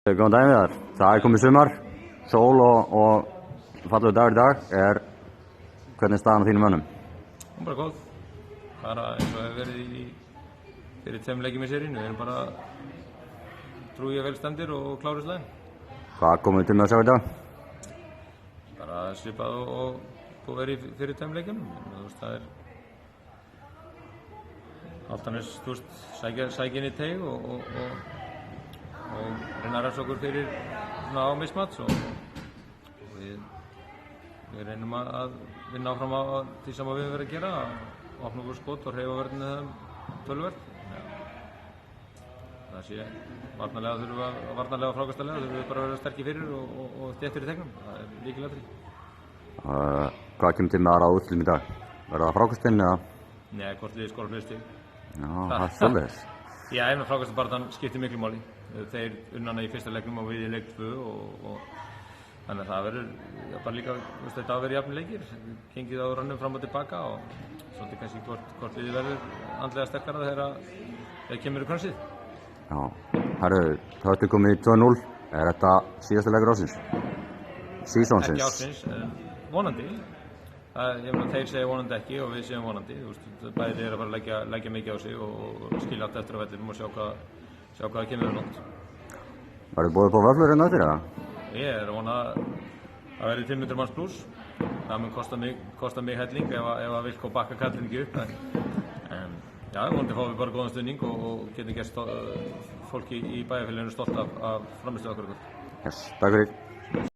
Góðan daginn Viðar. Það komið sumar, sól og fallegur dagur í dag. Hvernig er staðan á þínum mönnum? Hún er bara góð. Bara eins og hefur verið fyrir 2 leikjum í serínu. Við erum bara trúið vel stendir og klárið slæðin. Hvað komið til með að sjá í dag? Bara svipað og búið verið fyrir 2 leikjum. Það er Álftanes, sækja inn í teig og reyna að refsa okkur fyrir á mismats og við reynum að vinna áfram á því sem við höfum verið að gera, að opna okkur skot og hreyfa vörðinu þeim töluvert. Það sé varnarlega og frákastarlega þurfum við bara að vera sterkir fyrir og þéttir í tegnum. Það er lykilatriði. Hvað kemur til með aðra úrslitum í dag? Verður það frákastinn eða? Nei, hvort liðið skorar fleiri stig. Já, það er svoleiðis. Já, ef frákastarbaráttan skiptir miklu máli. Þeir unnana í fyrsta leiknum og við í leik 2 og þannig að það verður bara líka, þetta að vera jafn leikir, gengið á rönnum fram og tilbaka og svolítið kannski hvort liðið verður andlega sterkara þegar kemur í krönsið. Já, herru, það ertu komið í 2-0. Er þetta síðasta leikur ársins? Sísonsins? Ekki ársins, vonandi. Þeir segja vonandi ekki og við segjum vonandi. Bæði er að fara að leggja mikið á sig og skilja allt eftir á vellinum og sjá hvað það kemur langt. Verður búið upp á vöflur hérna eftir það? Ég er að vona að verði 500 manns pluss. Það mun kosta mig helling ef að Vilko bakka kallin ekki upp. En já, vonandi fáum við bara góðan stuðning og getum gert fólki í bæjarfélaginu stolt af frammistöðu okkar. Yes, takk fyrir.